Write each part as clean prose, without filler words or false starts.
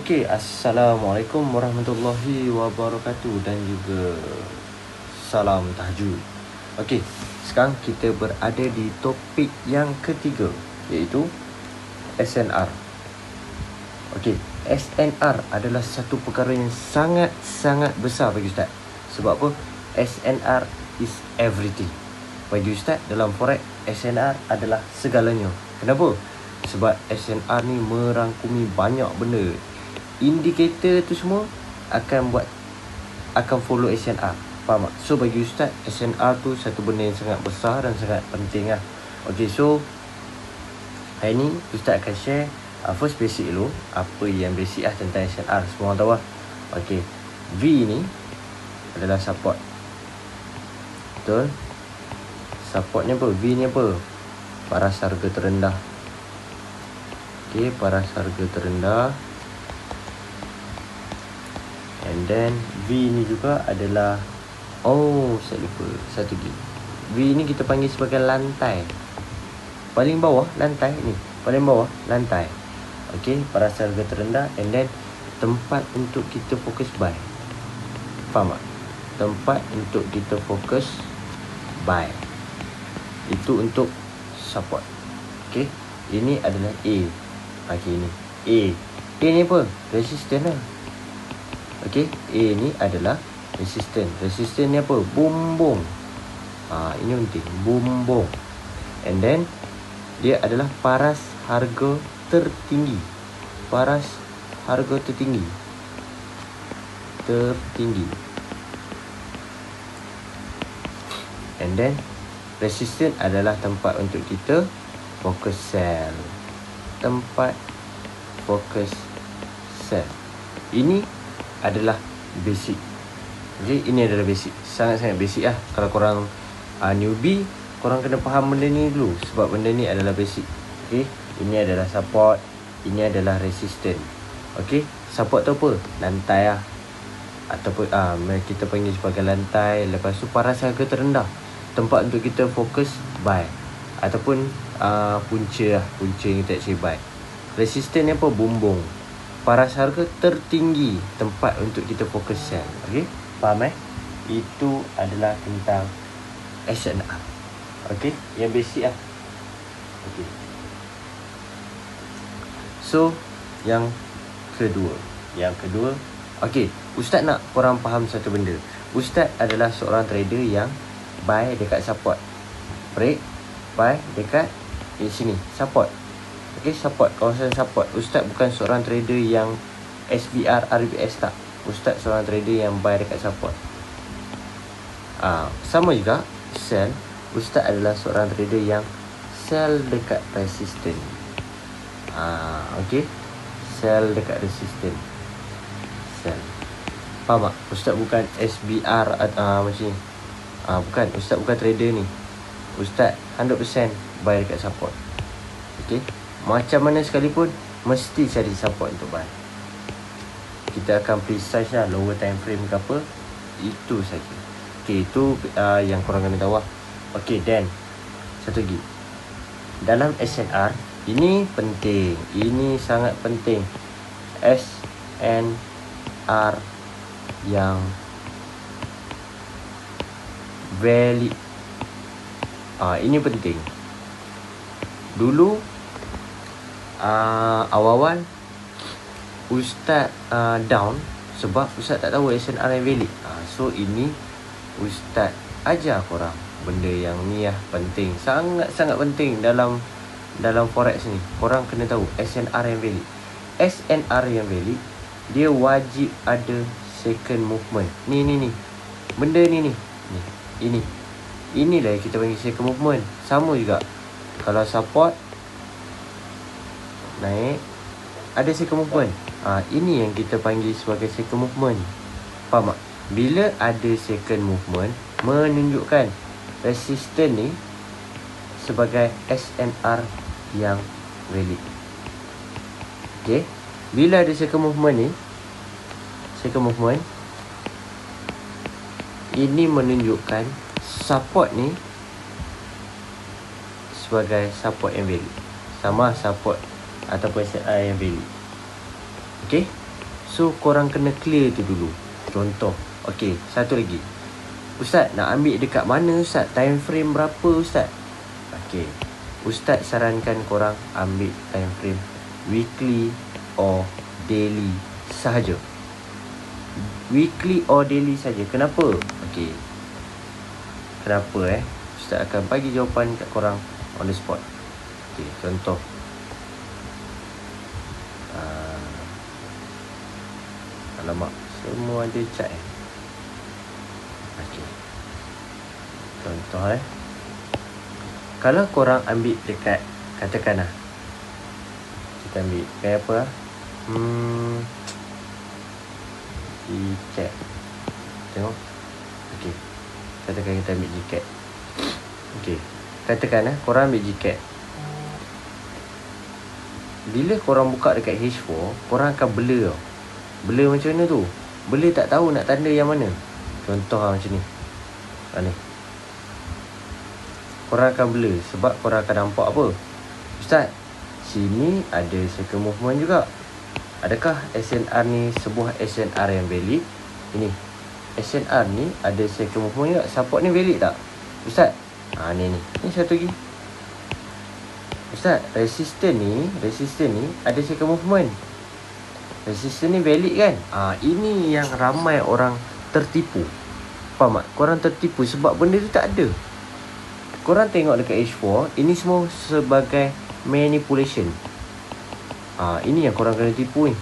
Okey, Assalamualaikum warahmatullahi wabarakatuh dan juga salam tahajud. Okey, sekarang kita berada di topik yang ketiga, iaitu SNR. Okey, SNR adalah satu perkara yang sangat-sangat besar bagi Ustaz. Sebab apa? SNR is everything. Bagi Ustaz, dalam forex, SNR adalah segalanya. Kenapa? Sebab SNR ni merangkumi banyak benda. Indikator tu semua akan follow SNR. Faham tak? So bagi Ustaz, SNR tu satu benda yang sangat besar dan sangat penting lah. Okay, so hari ni Ustaz akan share first basic dulu. Apa yang basic lah tentang SNR, semua orang tahu lah. Okay, V ni adalah support. Betul? Support ni apa? V ni apa? Paras harga terendah. Okay, paras harga terendah. And then V ni juga adalah, saya lupa satu lagi. V ni kita panggil sebagai lantai. Paling bawah lantai ni, paling bawah lantai. Okey, paras harga terendah. And then tempat untuk kita fokus buy. Faham tak? Tempat untuk kita fokus buy. Itu untuk support. Okey, ini adalah A. Okey, ini A. A ni apa? Resistance lah. Okey, A ni adalah resistance. Resistance ni apa? Bumbung. Ini penting, bumbung. And then dia adalah paras harga tertinggi. Paras harga tertinggi. And then resistance adalah tempat untuk kita fokus sell. Tempat fokus sell. Ini adalah basic. Okay, ini adalah basic. Sangat-sangat basic lah. Kalau korang newbie, korang kena faham benda ni dulu. Sebab benda ni adalah basic. Okay, ini adalah support. Ini adalah resistance. Okay, support tu apa? Lantai lah. Ataupun kita panggil sebagai lantai. Lepas tu paras harga terendah. Tempat untuk kita fokus buy. Ataupun punca lah. Punca yang kita cari buy. Resistance ni apa? Bumbung. Paras harga tertinggi, tempat untuk kita fokus sell. Okey, faham Itu adalah tentang SNR. Okey, yang basic lah. Okey. So, yang kedua, okey, Ustaz nak korang faham satu benda. Ustaz adalah seorang trader yang buy dekat support, break, buy dekat sini, support. Okay, support, kawasan support. Ustaz bukan seorang trader yang SBR, RBS tak. Ustaz seorang trader yang buy dekat support. Sama juga sell. Ustaz adalah seorang trader yang sell dekat resistance. Okay, sell dekat resistance. Sell. Faham tak? Ustaz bukan SBR macam ni. Bukan, Ustaz bukan trader ni. Ustaz 100% buy dekat support. Okay, macam mana sekalipun mesti cari support untuk buy. Kita akan precise lah, lower time frame ke apa, itu saja. Okay, itu yang korang kena tahu lah. Okay, then satu lagi, dalam SNR ini penting, ini sangat penting. SNR yang valid, ini penting. Dulu awal-awal Ustaz down sebab Ustaz tak tahu SNR yang valid. So ini Ustaz ajar korang benda yang ni lah, penting, sangat-sangat penting dalam forex ni. Korang kena tahu SNR yang valid. SNR yang valid, dia wajib ada second movement. Ni benda ni. Inilah yang kita panggil second movement. Sama juga kalau support naik, ada second movement. Ini yang kita panggil sebagai second movement. Faham tak? Bila ada second movement, menunjukkan resistance ni sebagai SNR yang valid. Okay, bila ada second movement ni, ini menunjukkan support ni sebagai support yang valid. Sama support ataupun SNR yang valid. Okay, So korang kena clear tu dulu. Contoh, okey, satu lagi. Ustaz, nak ambil dekat mana Ustaz? Time frame berapa Ustaz? Okey, Ustaz sarankan korang ambil time frame weekly or daily sahaja. Weekly or daily saja. Kenapa? Okey, kenapa Ustaz akan bagi jawapan kat korang on the spot. Okey, contoh, alamak, semua ada cat Okey, contoh kalau korang ambil dekat, katakanlah kita ambil kayak apa Gcat. Tengok. Okey, katakan kita ambil Gcat. Okey, katakan korang ambil Gcat. Bila korang buka dekat H4, korang akan blur tau. Blur macam mana tu? Blur tak tahu nak tanda yang mana. Contoh macam ni. Ni korang akan blur sebab korang akan nampak apa? Ustaz, sini ada circle movement juga. Adakah SNR ni sebuah SNR yang valid? Ini SNR ni ada circle movement juga. Support ni valid tak? Ustaz, ni satu lagi. Ustaz, resistor ni ada circle movement. Resistor ni valid kan? Ini yang ramai orang tertipu. Faham tak? Korang tertipu sebab benda tu tak ada. Korang tengok dekat H4, ini semua sebagai manipulation. Ini yang korang kena tipu ni.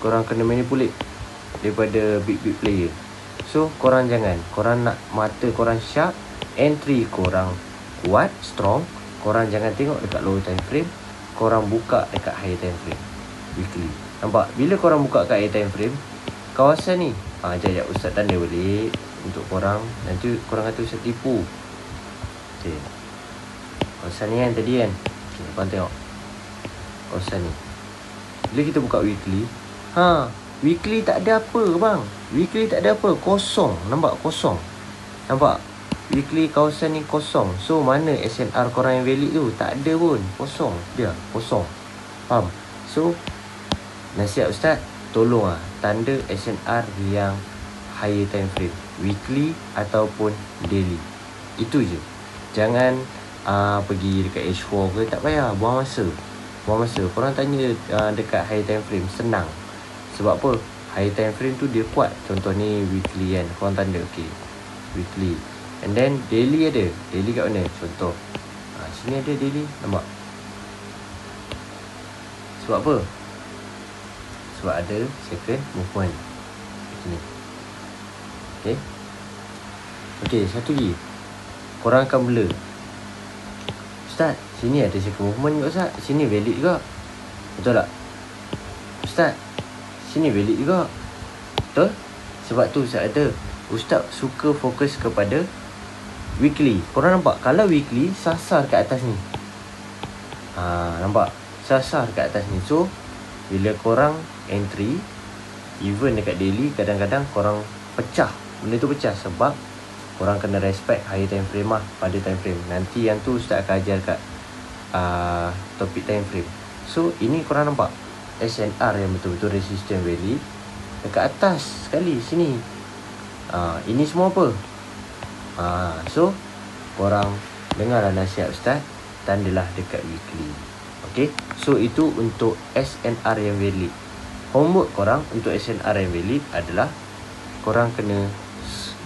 Korang kena manipulate daripada big player. So korang jangan. Korang nak mata korang sharp, entry korang kuat, strong. Korang jangan tengok dekat low time frame. Korang buka dekat high time frame weekly. Nampak? Bila korang buka kat high time frame, kawasan ni sekejap Ustaz tanda balik untuk korang. Nanti korang kata Ustaz tipu. Okay, kawasan ni kan tadi kan. Okay, korang tengok kawasan ni. Bila kita buka weekly, weekly tak ada apa bang. Weekly tak ada apa, kosong. Nampak? Kosong. Nampak? Weekly kawasan ni kosong. So mana SNR korang yang valid tu? Tak ada pun. Kosong. Dia kosong. Faham? So nasihat Ustaz, tolong tanda SNR yang higher time frame, weekly ataupun daily. Itu je. Jangan pergi dekat H4 ke, tak payah, buang masa. Korang tanya dekat high time frame, senang. Sebab apa? High time frame tu dia kuat. Contoh ni weekly kan, korang tanda okey, weekly. And then daily ada. Daily kat mana? Contoh sini ada daily. Nampak? Sebab apa? Sebab ada second movement. Sini. Okey, satu lagi. Korang akan blur. Ustaz, sini ada second movement juga Ustaz. Sini valid juga. Betul tak? Ustaz, sini valid juga. Betul? Sebab tu Ustaz kata, Ustaz suka fokus kepada weekly. Korang nampak? Kalau weekly, sasar kat atas ni. Nampak? Sasar kat atas ni. So, bila korang entry, even dekat daily, kadang-kadang korang pecah. Benda tu pecah sebab korang kena respect higher time frame pada time frame. Nanti yang tu Ustaz akan ajar kat topik time frame. So ini korang nampak SNR yang betul-betul resistant valid dekat atas sekali sini. Ini semua apa? So korang dengarlah nasihat Ustaz, tandalah dekat weekly. Okay, so itu untuk SNR yang valid. Homework korang untuk SNR yang valid adalah korang kena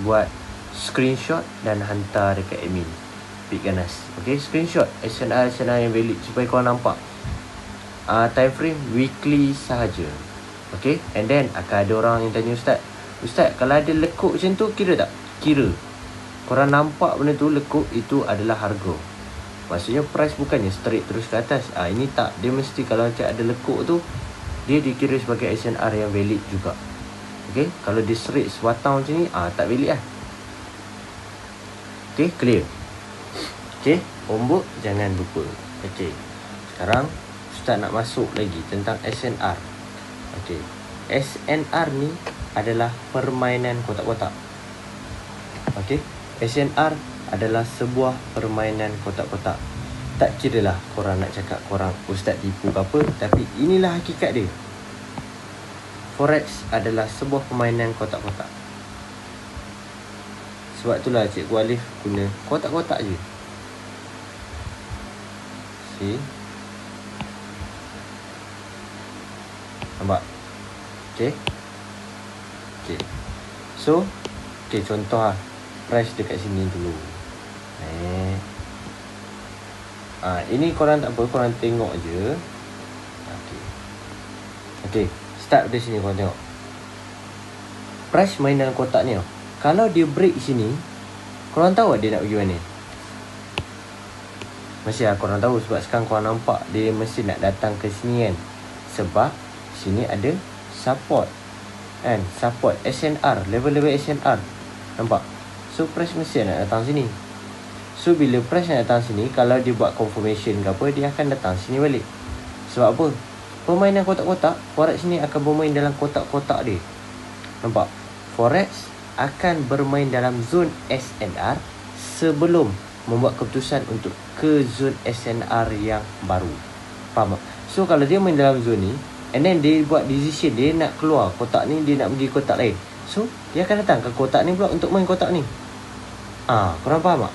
buat screenshot dan hantar dekat admin Pit Ganas. Okay, screenshot SNR yang valid supaya korang nampak time frame weekly sahaja. Okay, and then akan ada orang yang tanya Ustaz, kalau ada lekuk macam tu kira tak? Kira. Korang nampak benda tu lekuk, itu adalah harga. Maksudnya price bukannya straight terus ke atas. Ini tak. Dia mesti kalau macam ada lekuk tu, dia dikira sebagai SNR yang valid juga. Okay, kalau dia straight sebatang macam ni, tak valid lah. Okay, clear. Okay, homework jangan lupa. Okay, sekarang Ustaz nak masuk lagi tentang SNR. Okay, SNR ni adalah permainan kotak-kotak. Okay, SNR adalah sebuah permainan kotak-kotak. Tak kiralah korang nak cakap korang Ustaz tipu ke apa, tapi inilah hakikat dia. Forex adalah sebuah permainan kotak-kotak. Sebab itulah Cikgu Alif guna kotak-kotak je. See? Nampak? Okay. So, contoh lah. Price dekat sini dulu. Ini korang tak apa, korang tengok je. Okay. Start dari sini korang tengok. Price main dalam kotak ni. Kalau dia break sini, korang tahu dia nak pergi mana? Mesti lah korang tahu. Sebab sekarang korang nampak dia mesti nak datang ke sini kan. Sebab sini ada support kan. Support SNR, level-level SNR. Nampak? So price mesti nak datang sini. So bila price nak datang sini, kalau dia buat confirmation ke apa, dia akan datang sini balik. Sebab apa? Permainan kotak-kotak, Forex ni akan bermain dalam kotak-kotak dia. Nampak? Forex akan bermain dalam zon SNR sebelum membuat keputusan untuk ke zon SNR yang baru. Faham tak? So kalau dia main dalam zon ni, and then dia buat decision, dia nak keluar kotak ni, dia nak pergi kotak lain. So dia akan datang ke kotak ni pula untuk main kotak ni. Korang faham tak?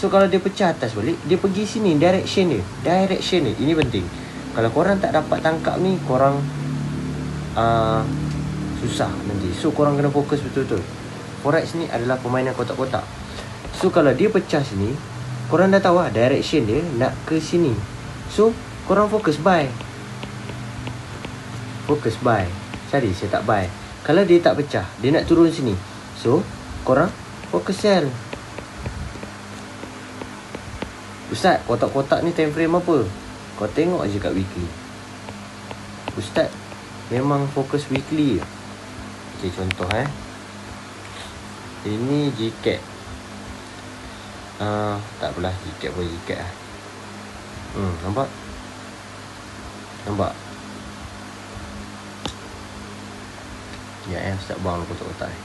So kalau dia pecah atas balik, dia pergi sini, direction dia. Ini penting. Kalau korang tak dapat tangkap ni, korang susah nanti. So korang kena fokus betul-betul. Forex ni adalah permainan kotak-kotak. So kalau dia pecah sini, korang dah tahu lah direction dia nak ke sini. So korang fokus buy. Sorry, saya tak buy. Kalau dia tak pecah, dia nak turun sini. So korang fokus sell. Ustaz, kotak-kotak ni time frame apa? Kau tengok je kat weekly. Ustaz memang fokus weekly je. Okay, contoh ini GCAT. Tak apalah, GCAT pun GCAT lah. Nampak? Ya, Ustaz buang kotak-kotak ni.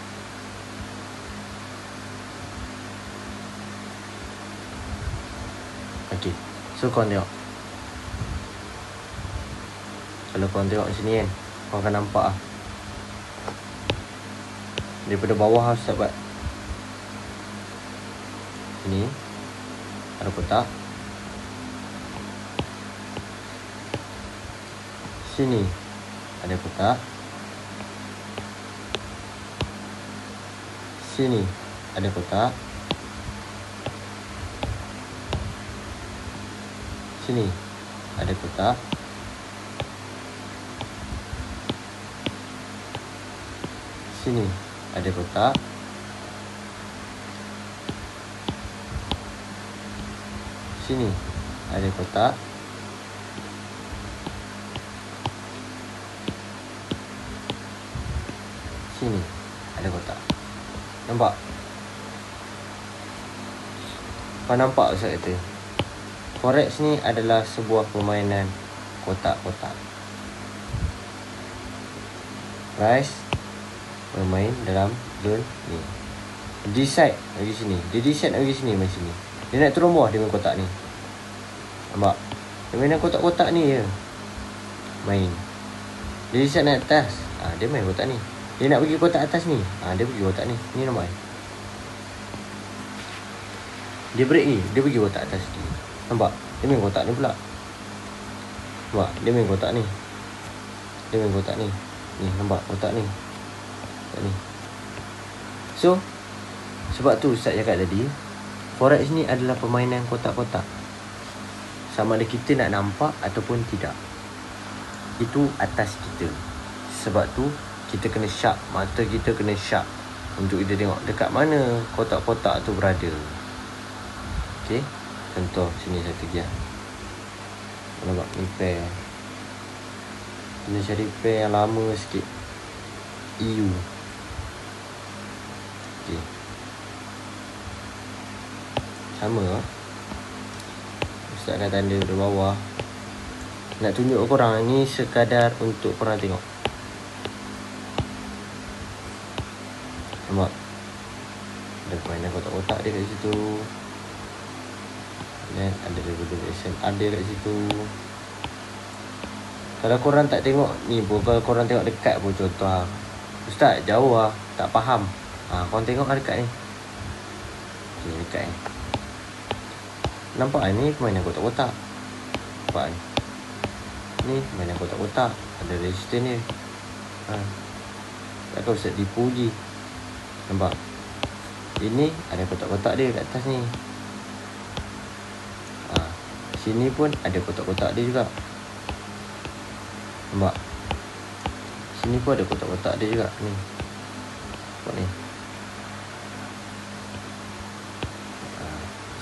Okay, so korang tengok. Kalau korang tengok sini kan, korang akan nampak lah. Daripada bawah Ustaz buat. Sini ada kotak. Sini ada kotak. Sini ada kotak. Sini ada kotak. Sini ada kotak. Sini ada kotak. Sini ada kotak. Nampak? Kau nampak Ustaz kata? Forex ni adalah sebuah permainan kotak-kotak. Price bermain dalam zone ni. Decide lagi sini. Dia decide lagi sini, main sini. Dia nak turun bawah, dia main kotak ni. Nampak? Dia main kotak-kotak ni je. Main. Dia decide naik atas. Dia main kotak ni. Dia nak pergi kotak atas ni. Dia pergi kotak ni. Ni nampak? Dia break ni. Dia pergi kotak atas ni. Nampak? Dia main kotak ni pula. Nampak? Dia main kotak ni. Dia main kotak ni. Ni nampak kotak ni. Kotak ni. So sebab tu Ustaz cakap tadi, Forex ni adalah permainan kotak-kotak. Sama ada kita nak nampak ataupun tidak, itu atas kita. Sebab tu kita kena sharp. Mata kita kena sharp untuk kita tengok dekat mana kotak-kotak tu berada. Okay, contoh sini satu lagi lah. Nampak ni pair. Kena cari pair yang lama sikit. EU. Okay, sama lah. Ustaz dah tanda di bawah. Nak tunjuk korang, ni sekadar untuk korang tengok. Nampak? Ada permainan kotak-kotak dia kat situ. Dan ada level-level SNR dia kat situ. Kalau korang tak tengok ni pun, kalau korang tengok dekat pun contoh lah. Ustaz jauh lah, tak faham. Korang tengok lah dekat ni. Okay, dekat ni. Nampak ni permainan kotak-kotak. Nampak ni. Ni permainan kotak-kotak. Ada resistor ni. Takkan Ustaz dipuji. Nampak? Ini ada kotak-kotak dia kat atas ni. Sini pun ada kotak-kotak dia juga. Nampak? Sini pun ada kotak-kotak dia juga ni. Nampak ni.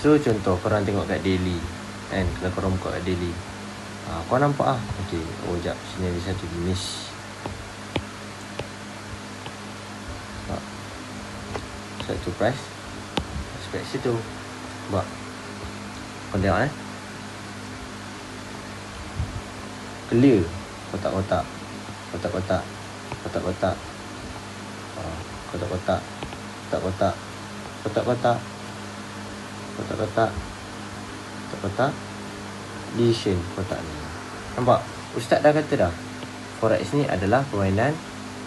So contoh korang tengok kat daily kan, kalau korang buka kat daily, korang nampak okey, jap sini ada satu jenis. Satu price spek situ. Nampak? Korang tengok clear kotak-kotak. Kotak-kotak. Kotak-kotak. Kotak-kotak. Kotak-kotak. Kotak-kotak. Kotak-kotak. Kotak-kotak. Decision kotak ni. Nampak? Ustaz dah kata dah, forex ni adalah permainan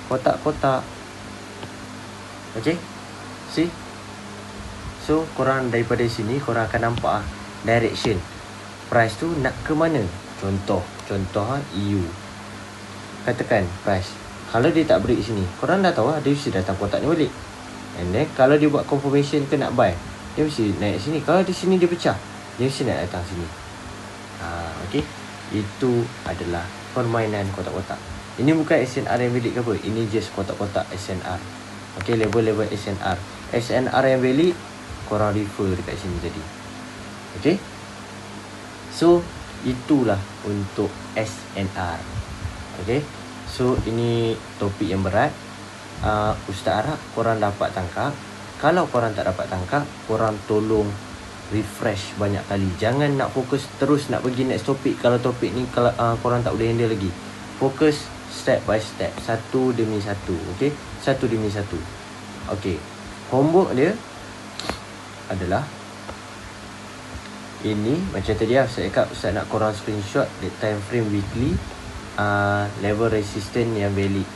kotak-kotak. Okay? See? So korang daripada sini korang akan nampak direction price tu nak ke mana. Contoh EU. Katakan price, kalau dia tak break sini, korang dah tahu dia mesti datang kotak ni balik. And then kalau dia buat confirmation ke nak buy, dia mesti naik sini. Kalau di sini dia pecah, dia mesti nak datang sini. Okay. Itu adalah permainan kotak-kotak. Ini bukan SNR yang valid ke apa, ini just kotak-kotak SNR. Okay, level-level SNR. SNR yang valid korang refer dekat sini tadi. Okay. So itulah untuk SNR. Okay. So ini topik yang berat. Ustaz harap korang dapat tangkap. Kalau korang tak dapat tangkap, korang tolong refresh banyak kali. Jangan nak fokus terus nak pergi next topik. Kalau topik ni kalau korang tak boleh handle lagi, fokus step by step, satu demi satu. Okay, satu demi satu. Okay, homework dia adalah ini. Macam tadi lah saya cakap, Ustaz nak korang screenshot the time frame weekly, level resistance yang valid.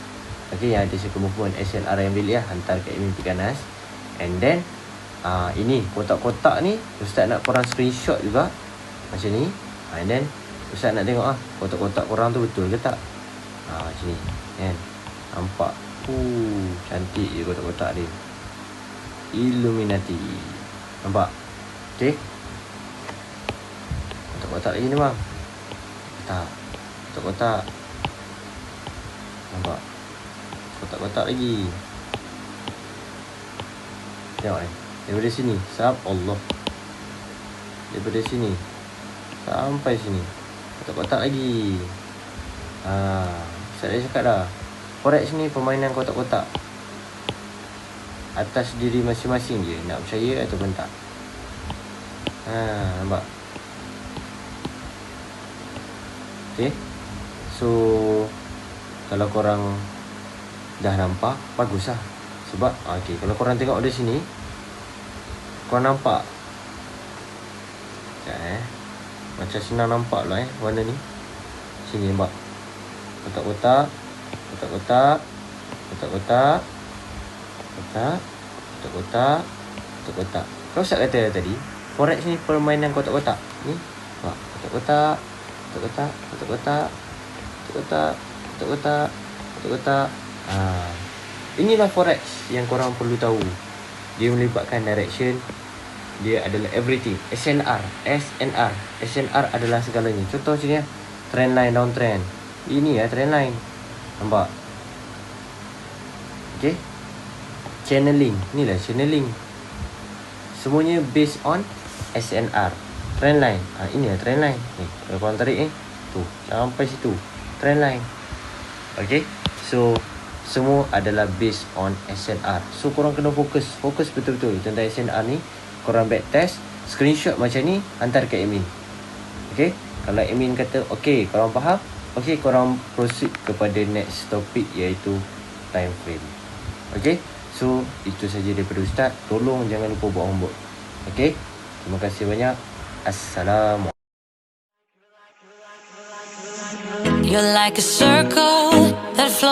Okay, yang ada circle movement SNR yang valid lah, hantar kat admin Pikanas. And then ini kotak-kotak ni Ustaz nak korang screenshot juga macam ni. And then Ustaz nak tengok kotak-kotak korang tu betul ke tak. Macam ni kan. Nampak cantik je kotak-kotak dia, Illuminati. Nampak? Okay, kotak-kotak lagi ni bang. Tak, kotak-kotak. Nampak? Kotak-kotak lagi. Tengok ni, daripada sini Allah, daripada sini sampai sini kotak-kotak lagi. Saya dah cakap dah, forex ni permainan kotak-kotak. Atas diri masing-masing je nak percaya ataupun tak. Nampak? Okay. So kalau korang dah nampak, bagus lah. Sebab okay, kalau korang tengok dari sini, korang nampak macam senang nampak lah warna ni. Sini nampak kotak-kotak, kotak-kotak, kotak-kotak, kotak, kotak-kotak, kotak-kotak. Kau Ustaz kata tadi, forex ni permainan kotak-kotak. Ni nampak kotak-kotak, kotak-kotak, kotak-kotak, kotak-kotak, kotak-kotak, kotak-kotak. Inilah forex yang korang perlu tahu. Dia melibatkan direction, dia adalah everything. SNR adalah segalanya. Contoh sini trend line, downtrend. Ini trend line. Nampak? Okay. Channeling, inilah channeling. Semuanya based on SNR. Trend line, ini trend line. Ni, kalau korang tarik tu sampai situ, trend line. Okay. So semua adalah based on SNR. So korang kena fokus betul-betul tentang SNR ni. Korang back test, screenshot macam ni, hantar ke admin. Okay. Kalau admin kata okay, korang faham, okay, korang proceed kepada next topic, iaitu time frame. Okay. So itu saja daripada Ustaz. Tolong jangan lupa buat homework. Okay. Terima kasih banyak. Assalamualaikum. You're like a circle that flows